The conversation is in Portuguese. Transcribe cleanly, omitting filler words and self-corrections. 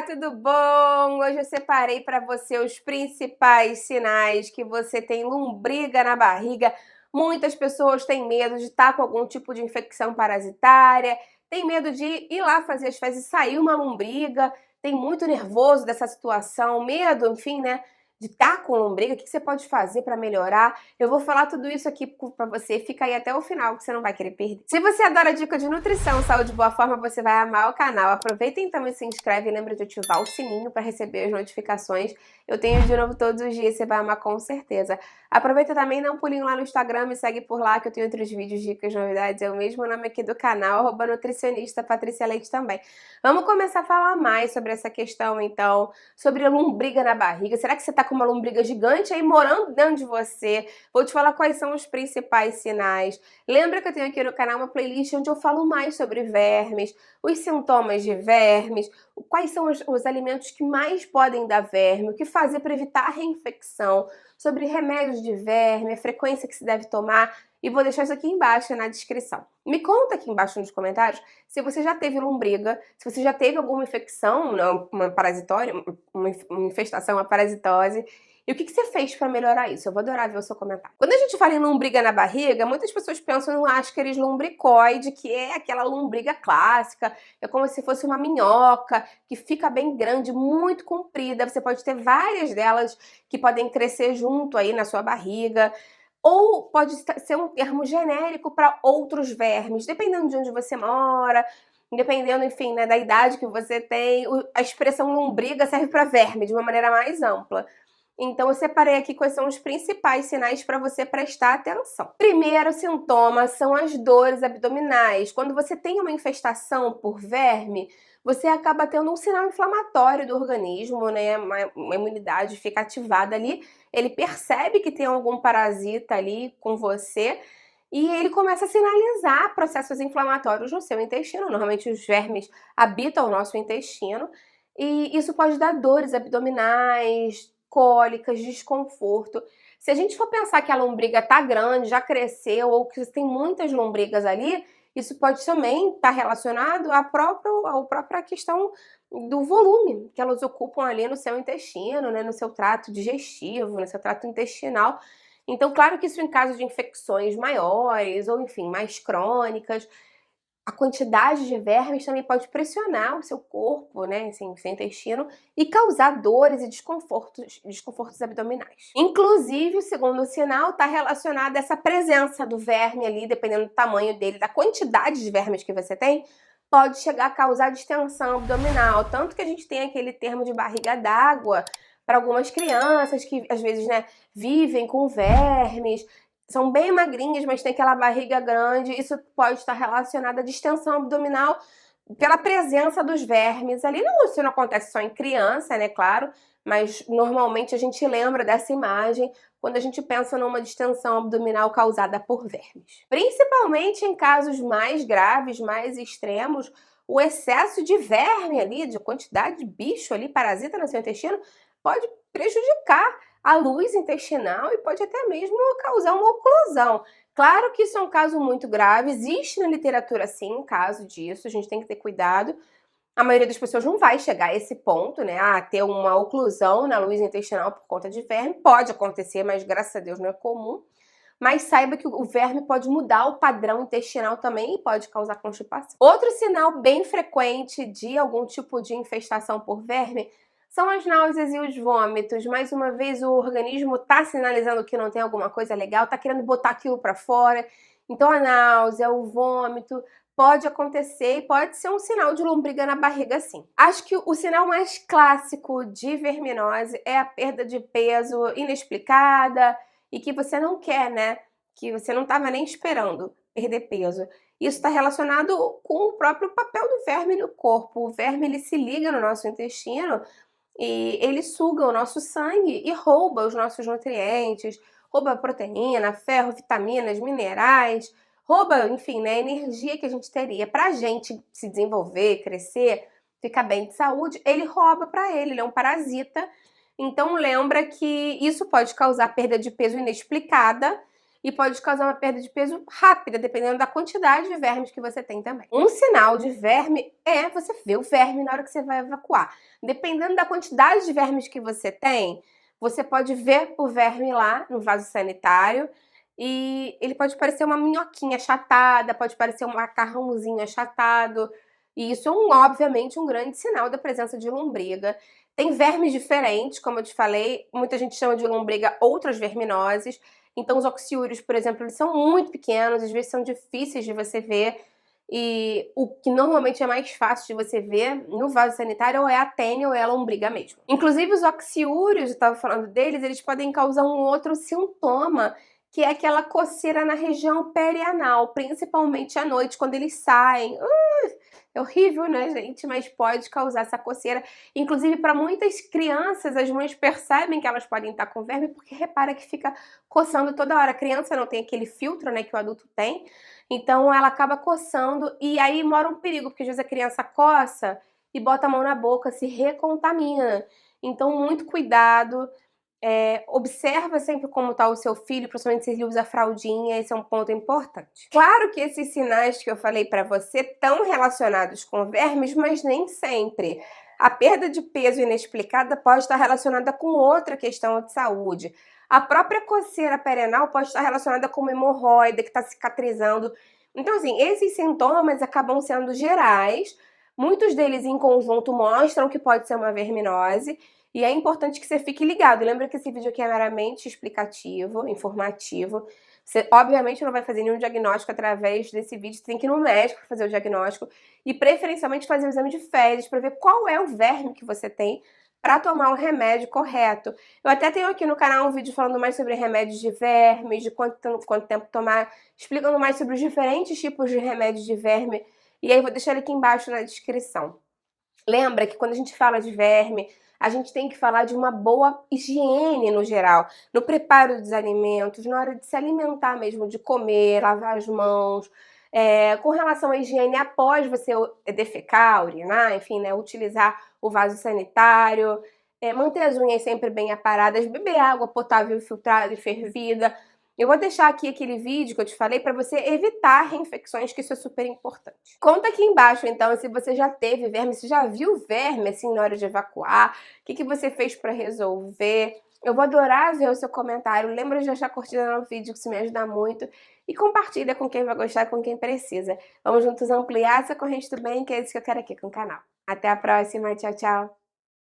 tudo bom? Hoje eu separei para você os principais sinais que você tem lombriga na barriga. Muitas pessoas têm medo de estar com algum tipo de infecção parasitária, tem medo de ir lá fazer as fezes e sair uma lombriga, tem muito nervoso dessa situação, medo, enfim, né, de estar com lombriga. O que você pode fazer para melhorar? Eu vou falar tudo isso aqui para você, fica aí até o final que você não vai querer perder. Se você adora dica de nutrição, saúde e boa forma, você vai amar o canal. Aproveita então e se inscreve e lembra de ativar o sininho para receber as notificações. Eu tenho de novo todos os dias, você vai amar com certeza. Aproveita também e dá um pulinho lá no Instagram, me segue por lá que eu tenho outros vídeos, dicas, novidades. É o mesmo nome aqui do canal, @nutricionista Patrícia Leite também. Vamos começar a falar mais sobre essa questão então, sobre a lombriga na barriga. Será que você tá com uma lombriga gigante aí morando dentro de você? Vou te falar quais são os principais sinais. Lembra que eu tenho aqui no canal uma playlist onde eu falo mais sobre vermes, os sintomas de vermes, quais são os alimentos que mais podem dar verme, o que fazer para evitar a reinfecção, sobre remédios de verme, a frequência que se deve tomar, e vou deixar isso aqui embaixo na descrição. Me conta aqui embaixo nos comentários se você já teve lombriga, se você já teve alguma infecção, uma parasitória, uma infestação, uma parasitose, e o que você fez para melhorar isso? Eu vou adorar ver o seu comentário. Quando a gente fala em lombriga na barriga, muitas pessoas pensam no Ascaris lumbricoide, que é aquela lombriga clássica, é como se fosse uma minhoca, que fica bem grande, muito comprida. Você pode ter várias delas que podem crescer junto aí na sua barriga. Ou pode ser um termo genérico para outros vermes, dependendo de onde você mora, dependendo, enfim, né, da idade que você tem. A expressão lombriga serve para verme de uma maneira mais ampla. Então eu separei aqui quais são os principais sinais para você prestar atenção. Primeiro sintoma são as dores abdominais. Quando você tem uma infestação por verme, você acaba tendo um sinal inflamatório do organismo, né? Uma imunidade fica ativada ali, ele percebe que tem algum parasita ali com você e ele começa a sinalizar processos inflamatórios no seu intestino. Normalmente os vermes habitam o nosso intestino e isso pode dar dores abdominais, cólicas, desconforto. Se a gente for pensar que a lombriga tá grande, já cresceu, ou que tem muitas lombrigas ali, isso pode também estar relacionado à própria questão do volume que elas ocupam ali no seu intestino, né, no seu trato digestivo, no seu trato intestinal. Então, claro que isso em caso de infecções maiores, ou enfim, mais crônicas, a quantidade de vermes também pode pressionar o seu corpo, né, assim, o seu intestino, e causar dores e desconfortos abdominais. Inclusive, o segundo sinal está relacionado a essa presença do verme ali, dependendo do tamanho dele, da quantidade de vermes que você tem, pode chegar a causar distensão abdominal. Tanto que a gente tem aquele termo de barriga d'água para algumas crianças que, às vezes, né, vivem com vermes, são bem magrinhas, mas tem aquela barriga grande. Isso pode estar relacionado à distensão abdominal pela presença dos vermes ali. Não, isso não acontece só em criança, né, claro, mas normalmente a gente lembra dessa imagem quando a gente pensa numa distensão abdominal causada por vermes. Principalmente em casos mais graves, mais extremos, o excesso de verme ali, de quantidade de bicho ali, parasita no seu intestino, pode prejudicar a luz intestinal e pode até mesmo causar uma oclusão. Claro que isso é um caso muito grave, existe na literatura sim um caso disso, a gente tem que ter cuidado. A maioria das pessoas não vai chegar a esse ponto, né, a ter uma oclusão na luz intestinal por conta de verme. Pode acontecer, mas graças a Deus não é comum. Mas saiba que o verme pode mudar o padrão intestinal também e pode causar constipação. Outro sinal bem frequente de algum tipo de infestação por verme são as náuseas e os vômitos. Mais uma vez, o organismo está sinalizando que não tem alguma coisa legal, está querendo botar aquilo para fora. Então, a náusea, o vômito pode acontecer e pode ser um sinal de lombriga na barriga, sim. Acho que o sinal mais clássico de verminose é a perda de peso inexplicada e que você não quer, né? Que você não estava nem esperando perder peso. Isso está relacionado com o próprio papel do verme no corpo. O verme, ele se liga no nosso intestino e ele suga o nosso sangue e rouba os nossos nutrientes, rouba proteína, ferro, vitaminas, minerais, rouba, enfim, né, a energia que a gente teria pra gente se desenvolver, crescer, ficar bem de saúde, ele rouba pra ele é um parasita. Então lembra que isso pode causar perda de peso inexplicada e pode causar uma perda de peso rápida, dependendo da quantidade de vermes que você tem também. Um sinal de verme é você ver o verme na hora que você vai evacuar. Dependendo da quantidade de vermes que você tem, você pode ver o verme lá no vaso sanitário e ele pode parecer uma minhoquinha achatada, pode parecer um macarrãozinho achatado, e isso é obviamente um grande sinal da presença de lombriga. Tem vermes diferentes, como eu te falei, muita gente chama de lombriga outras verminoses. Então os oxiúrios, por exemplo, eles são muito pequenos, às vezes são difíceis de você ver. E o que normalmente é mais fácil de você ver no vaso sanitário ou é a tênia ou é a lombriga mesmo. Inclusive os oxiúrios, eu estava falando deles, eles podem causar um outro sintoma, que é aquela coceira na região perianal, principalmente à noite, quando eles saem. É horrível, né, gente? Mas pode causar essa coceira. Inclusive, para muitas crianças, as mães percebem que elas podem estar com verme porque repara que fica coçando toda hora. A criança não tem aquele filtro, né, que o adulto tem. Então, ela acaba coçando e aí mora um perigo, porque às vezes a criança coça e bota a mão na boca, se recontamina. Então, muito cuidado. Observa sempre como está o seu filho, principalmente se ele usa fraldinha, esse é um ponto importante. Claro que esses sinais que eu falei para você estão relacionados com vermes, mas nem sempre. A perda de peso inexplicada pode estar relacionada com outra questão de saúde. A própria coceira perianal pode estar relacionada com uma hemorroida que está cicatrizando. Então, assim, esses sintomas acabam sendo gerais. Muitos deles em conjunto mostram que pode ser uma verminose. E é importante que você fique ligado. Lembra que esse vídeo aqui é meramente explicativo, informativo. Você, obviamente, não vai fazer nenhum diagnóstico através desse vídeo. Você tem que ir no médico para fazer o diagnóstico e, preferencialmente, fazer o exame de fezes para ver qual é o verme que você tem para tomar o remédio correto. Eu até tenho aqui no canal um vídeo falando mais sobre remédios de vermes, de quanto tempo tomar, explicando mais sobre os diferentes tipos de remédios de verme. E aí vou deixar ele aqui embaixo na descrição. Lembra que quando a gente fala de verme, a gente tem que falar de uma boa higiene no geral, no preparo dos alimentos, na hora de se alimentar mesmo, de comer, lavar as mãos. Com relação à higiene após você defecar, urinar, enfim, né, utilizar o vaso sanitário, manter as unhas sempre bem aparadas, beber água potável, filtrada e fervida. Eu vou deixar aqui aquele vídeo que eu te falei para você evitar reinfecções, que isso é super importante. Conta aqui embaixo, então, se você já teve verme, se já viu verme, assim, na hora de evacuar, o que você fez para resolver. Eu vou adorar ver o seu comentário. Lembra de deixar curtida no vídeo, que isso me ajuda muito. E compartilha com quem vai gostar, com quem precisa. Vamos juntos ampliar essa corrente do bem, que é isso que eu quero aqui com o canal. Até a próxima, tchau, tchau!